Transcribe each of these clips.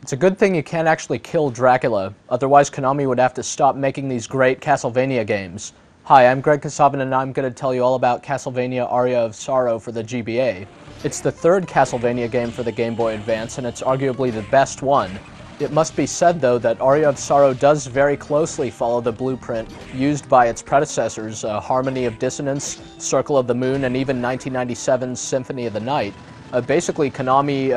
It's a good thing you can't actually kill Dracula, otherwise Konami would have to stop making these great Castlevania games. Hi, I'm Greg Kasavin and I'm going to tell you all about Castlevania Aria of Sorrow for the GBA. It's the third Castlevania game for the Game Boy Advance and it's arguably the best one. It must be said though that Aria of Sorrow does very closely follow the blueprint used by its predecessors, Harmony of Dissonance, Circle of the Moon, and even 1997's Symphony of the Night. Basically, Konami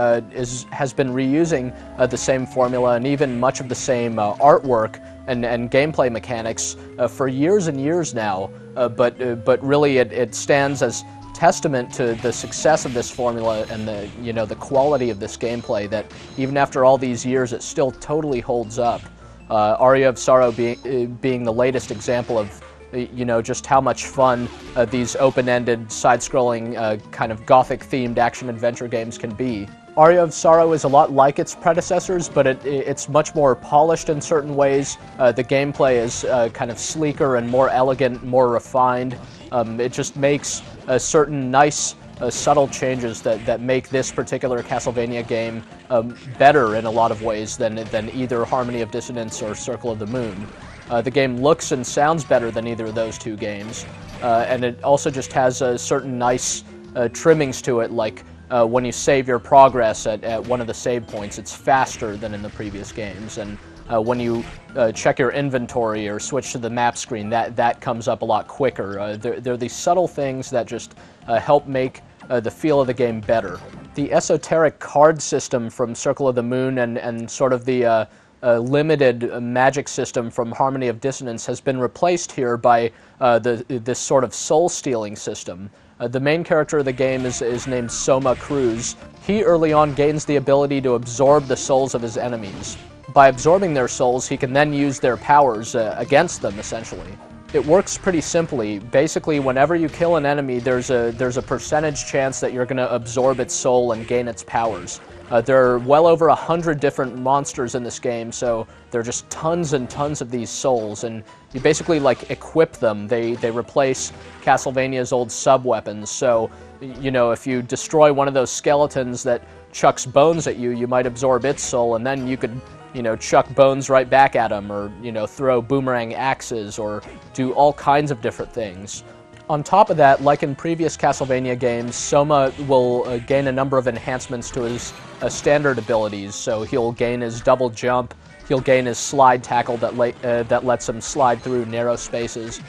has been reusing the same formula and even much of the same artwork and gameplay mechanics for years and years now, but really it stands as testament to the success of this formula and the quality of this gameplay that even after all these years it still totally holds up. Aria of Sorrow being the latest example of just how much fun these open-ended, side-scrolling, kind of gothic-themed action-adventure games can be. Aria of Sorrow is a lot like its predecessors, but it's much more polished in certain ways. The gameplay is kind of sleeker and more elegant, more refined. It just makes certain nice, subtle changes that make this particular Castlevania game better in a lot of ways than either Harmony of Dissonance or Circle of the Moon. The game looks and sounds better than either of those two games, and it also just has certain nice trimmings to it, like when you save your progress at one of the save points, it's faster than in the previous games, and when you check your inventory or switch to the map screen, that comes up a lot quicker. They're these subtle things that just help make the feel of the game better. The esoteric card system from Circle of the Moon and sort of the limited magic system from Harmony of Dissonance has been replaced here by this sort of soul-stealing system. The main character of the game is named Soma Cruz. He early on gains the ability to absorb the souls of his enemies. By absorbing their souls, he can then use their powers against them, essentially. It works pretty simply. Basically, whenever you kill an enemy, there's a percentage chance that you're going to absorb its soul and gain its powers. There are well over 100 different monsters in this game, so there are just tons and tons of these souls, and you basically equip them. They replace Castlevania's old sub-weapons, so if you destroy one of those skeletons that chucks bones at you, you might absorb its soul, and then you could chuck bones right back at them, or throw boomerang axes, or do all kinds of different things. On top of that, like in previous Castlevania games, Soma will gain a number of enhancements to his standard abilities. So he'll gain his double jump, he'll gain his slide tackle that lets him slide through narrow spaces.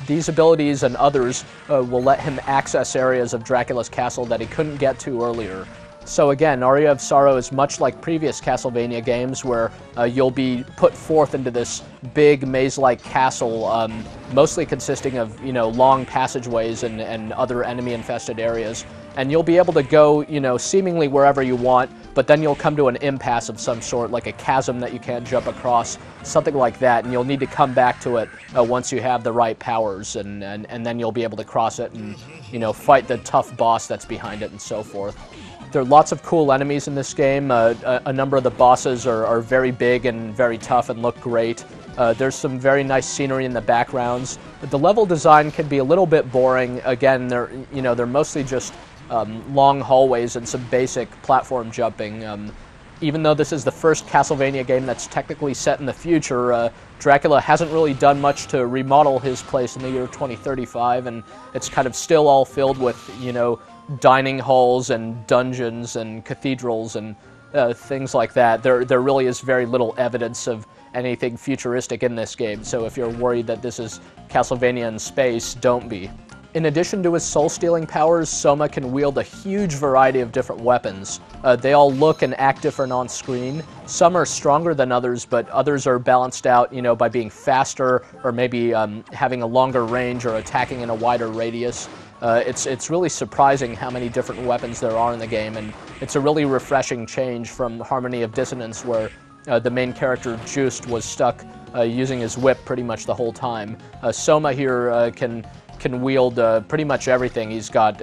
These abilities and others will let him access areas of Dracula's castle that he couldn't get to earlier. So again, Aria of Sorrow is much like previous Castlevania games where you'll be put forth into this big maze-like castle, mostly consisting of, long passageways and other enemy-infested areas. And you'll be able to go, seemingly wherever you want, but then you'll come to an impasse of some sort, like a chasm that you can't jump across, something like that, and you'll need to come back to it once you have the right powers, and then you'll be able to cross it and, fight the tough boss that's behind it and so forth. There are lots of cool enemies in this game. A number of the bosses are very big and very tough and look great. There's some very nice scenery in the backgrounds. The level design can be a little bit boring. Again, they're mostly just long hallways and some basic platform jumping. Even though this is the first Castlevania game that's technically set in the future, Dracula hasn't really done much to remodel his place in the year 2035, and it's kind of still all filled with, dining halls and dungeons and cathedrals and things like that. There really is very little evidence of anything futuristic in this game, so if you're worried that this is Castlevania in space, don't be. In addition to his soul-stealing powers, Soma can wield a huge variety of different weapons. They all look and act different on screen. Some are stronger than others, but others are balanced out, by being faster or maybe having a longer range or attacking in a wider radius. It's really surprising how many different weapons there are in the game, and it's a really refreshing change from Harmony of Dissonance, where the main character, Just, was stuck using his whip pretty much the whole time. Soma here can wield pretty much everything. He's got,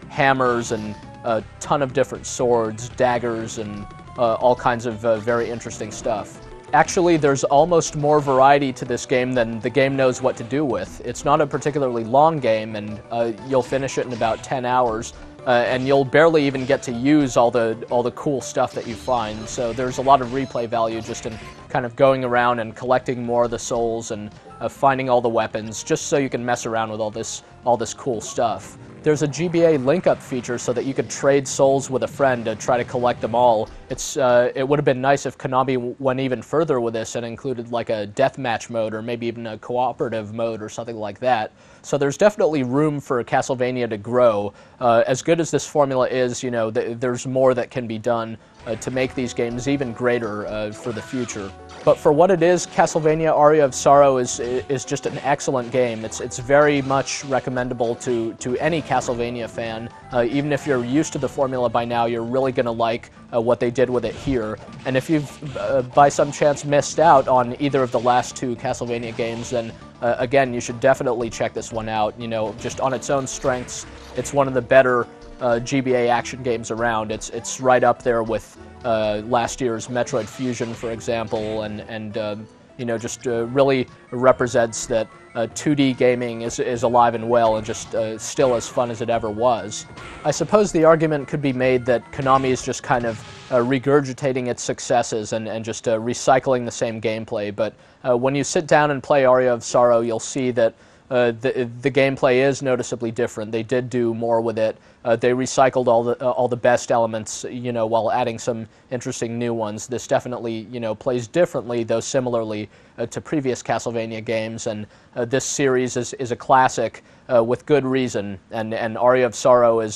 hammers and a ton of different swords, daggers, and all kinds of very interesting stuff. Actually, there's almost more variety to this game than the game knows what to do with. It's not a particularly long game, and you'll finish it in about 10 hours, and you'll barely even get to use all the cool stuff that you find. So there's a lot of replay value just in kind of going around and collecting more of the souls and finding all the weapons, just so you can mess around with all this cool stuff. There's a GBA link-up feature so that you could trade souls with a friend to try to collect them all. It would have been nice if Konami went even further with this and included like a deathmatch mode or maybe even a cooperative mode or something like that. So there's definitely room for Castlevania to grow. As good as this formula is, you know, there's more that can be done to make these games even greater for the future. But for what it is, Castlevania Aria of Sorrow is just an excellent game. It's very much recommendable to any Castlevania fan. Even if you're used to the formula by now, you're really going to like what they did with it here. And if you've, by some chance, missed out on either of the last two Castlevania games, then again, you should definitely check this one out. You know, just on its own strengths, it's one of the better GBA action games around. It's right up there with last year's Metroid Fusion, for example, and you know, just really represents that 2D gaming is alive and well and just still as fun as it ever was. I suppose the argument could be made that Konami is just kind of regurgitating its successes and just recycling the same gameplay, but when you sit down and play Aria of Sorrow, you'll see that the gameplay is noticeably different. They did do more with it. They recycled all the best elements, you know, while adding some interesting new ones. This definitely, you know, plays differently, though similarly to previous Castlevania games. And this series is a classic with good reason. And Aria of Sorrow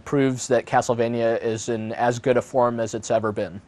proves that Castlevania is in as good a form as it's ever been.